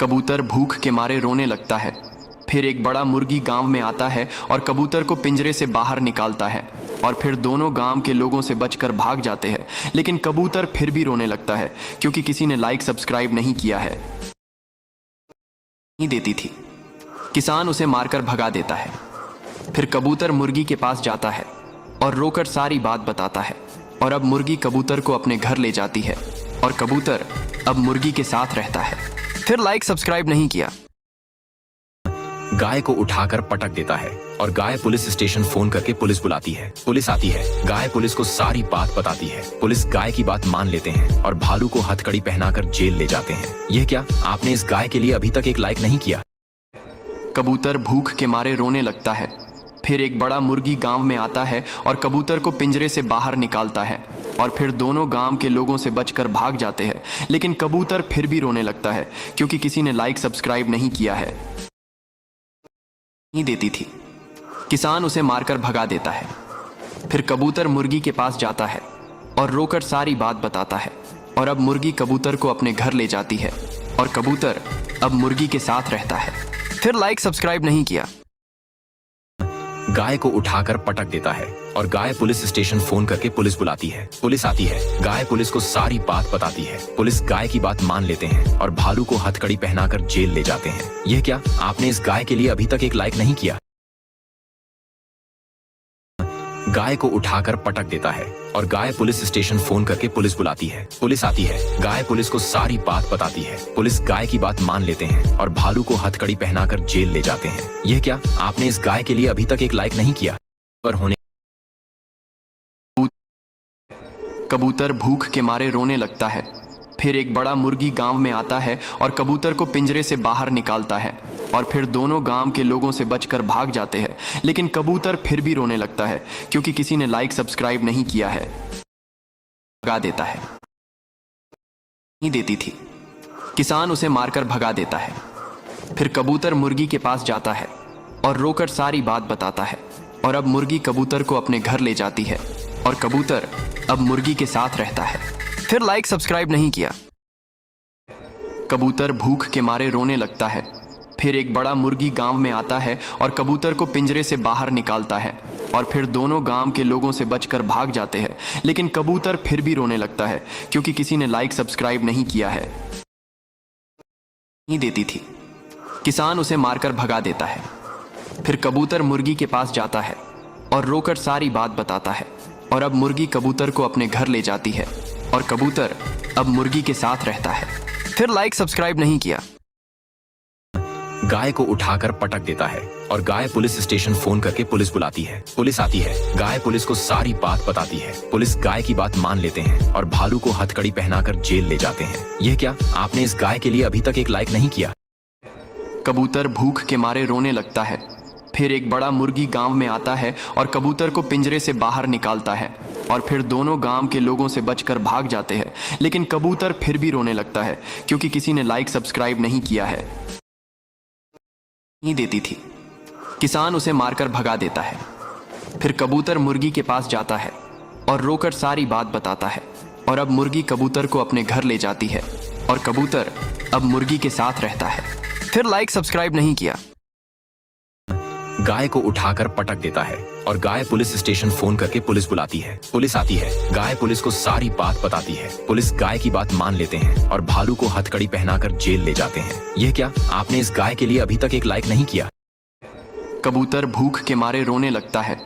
कबूतर भूख के मारे रोने लगता है। फिर एक बड़ा मुर्गी गांव में आता है और कबूतर को पिंजरे से बाहर निकालता है और फिर दोनों गांव के लोगों से बचकर भाग जाते हैं। लेकिन कबूतर फिर भी रोने लगता है क्योंकि किसी ने लाइक सब्सक्राइब नहीं किया है। नहीं देती थी। किसान उसे मारकर भगा देता है। फिर कबूतर मुर्गी के पास जाता है और रोकर सारी बात बताता है और अब मुर्गी कबूतर को अपने घर ले जाती है और कबूतर अब मुर्गी के साथ रहता है। फिर लाइक सब्सक्राइब नहीं किया। गाय को उठाकर पटक देता है और गाय पुलिस स्टेशन फोन करके पुलिस बुलाती है। पुलिस आती है। गाय पुलिस को सारी बात बताती है। पुलिस गाय की बात मान लेते हैं और भालू को हथकड़ी पहनाकर जेल ले जाते हैं। यह क्या, आपने इस गाय के लिए अभी तक एक लाइक नहीं किया? कबूतर भूख के मारे रोने लगता है। फिर एक बड़ा मुर्गी गांव में आता है और कबूतर को पिंजरे से बाहर निकालता है और फिर दोनों गांव के लोगों से बचकर भाग जाते हैं। लेकिन कबूतर फिर भी रोने लगता है क्योंकि किसी ने लाइक सब्सक्राइब नहीं किया है। नहीं देती थी। किसान उसे मारकर भगा देता है। फिर कबूतर मुर्गी के पास जाता है और रोकर सारी बात बताता है और अब मुर्गी कबूतर को अपने घर ले जाती है और कबूतर अब मुर्गी के साथ रहता है। फिर लाइक सब्सक्राइब नहीं किया। गाय को उठाकर पटक देता है और गाय पुलिस स्टेशन फोन करके पुलिस बुलाती है। पुलिस आती है। गाय पुलिस को सारी बात बताती है। पुलिस गाय की बात मान लेते हैं और भालू को हथकड़ी पहनाकर जेल ले जाते हैं। यह क्या, आपने इस गाय के लिए अभी तक एक लाइक नहीं किया? गाय को उठाकर पटक देता है और गाय पुलिस स्टेशन फोन करके पुलिस बुलाती है। पुलिस आती है। गाय पुलिस को सारी बात बताती है। पुलिस गाय की बात मान लेते हैं और भालू को हथकड़ी पहनाकर जेल ले जाते हैं। यह क्या, आपने इस गाय के लिए अभी तक एक लाइक नहीं किया? पर होने कबूतर भूख के मारे रोने लगता है। फिर एक बड़ा मुर्गी गांव में आता है और कबूतर को पिंजरे से बाहर निकालता है और फिर दोनों गांव के लोगों से बचकर भाग जाते हैं। लेकिन कबूतर फिर भी रोने लगता है क्योंकि किसी ने लाइक सब्सक्राइब नहीं किया है। भगा देता है। नहीं देती थी। किसान उसे मारकर भगा देता है। फिर कबूतर मुर्गी के पास जाता है और रोकर सारी बात बताता है और अब मुर्गी कबूतर को अपने घर ले जाती है और कबूतर अब मुर्गी के साथ रहता है। फिर लाइक सब्सक्राइब नहीं किया। कबूतर भूख के मारे रोने लगता है। फिर एक बड़ा मुर्गी गांव में आता है और कबूतर को पिंजरे से बाहर निकालता है और फिर दोनों गांव के लोगों से बचकर भाग जाते हैं। लेकिन कबूतर फिर भी रोने लगता है क्योंकि किसी ने लाइक सब्सक्राइब नहीं किया है। नहीं देती थी। किसान उसे मारकर भगा देता है। फिर कबूतर मुर्गी के पास जाता है और रोकर सारी बात बताता है और अब मुर्गी कबूतर को अपने घर ले जाती है और कबूतर अब मुर्गी के साथ रहता है। फिर लाइक सब्सक्राइब नहीं किया। गाय को उठाकर पटक देता है और गाय पुलिस स्टेशन फोन करके पुलिस बुलाती है। पुलिस आती है। गाय पुलिस को सारी बात बताती है। पुलिस गाय की बात मान लेते हैं और भालू को हथकड़ी पहनाकर जेल ले जाते हैं। यह क्या, आपने इस गाय के लिए अभी तक एक लाइक नहीं किया? कबूतर भूख के मारे रोने लगता है। फिर एक बड़ा मुर्गी गांव में आता है और कबूतर को पिंजरे से बाहर निकालता है और फिर दोनों गांव के लोगों से बचकर भाग जाते हैं। लेकिन कबूतर फिर भी रोने लगता है क्योंकि किसी ने लाइक सब्सक्राइब नहीं किया है। नहीं देती थी। किसान उसे मारकर भगा देता है। फिर कबूतर मुर्गी के पास जाता है और रोकर सारी बात बताता है और अब मुर्गी कबूतर को अपने घर ले जाती है और कबूतर अब मुर्गी के साथ रहता है। फिर लाइक सब्सक्राइब नहीं किया। गाय को उठाकर पटक देता है और गाय पुलिस स्टेशन फोन करके पुलिस बुलाती है। पुलिस आती है। गाय पुलिस को सारी बात बताती है। पुलिस गाय की बात मान लेते हैं और भालू को हथकड़ी पहनाकर जेल ले जाते हैं। यह क्या, आपने इस गाय के लिए अभी तक एक लाइक नहीं किया? कबूतर भूख के मारे रोने लगता है।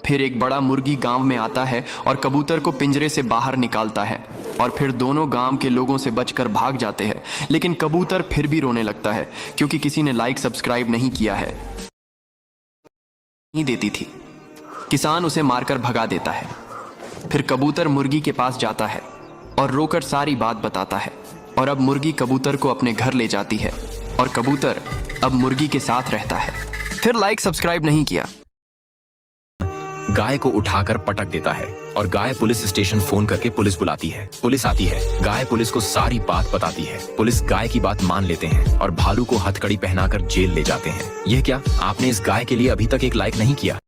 फिर एक बड़ा मुर्गी गांव में आता है और कबूतर को पिंजरे से बाहर निकालता है और फिर दोनों गांव के लोगों से बचकर भाग जाते हैं। लेकिन कबूतर फिर भी रोने लगता है क्योंकि किसी ने लाइक सब्सक्राइब नहीं किया है। नहीं देती थी। किसान उसे मारकर भगा देता है। फिर कबूतर मुर्गी के पास जाता है और रोकर सारी बात बताता है और अब मुर्गी कबूतर को अपने घर ले जाती है और कबूतर अब मुर्गी के साथ रहता है। फिर लाइक सब्सक्राइब नहीं किया। गाय को उठाकर पटक देता है और गाय पुलिस स्टेशन फोन करके पुलिस बुलाती है। पुलिस आती है। गाय पुलिस को सारी बात बताती है। पुलिस गाय की बात मान लेते हैं और भालू को हथकड़ी पहनाकर जेल ले जाते हैं। यह क्या, आपने इस गाय के लिए अभी तक एक लाइक नहीं किया?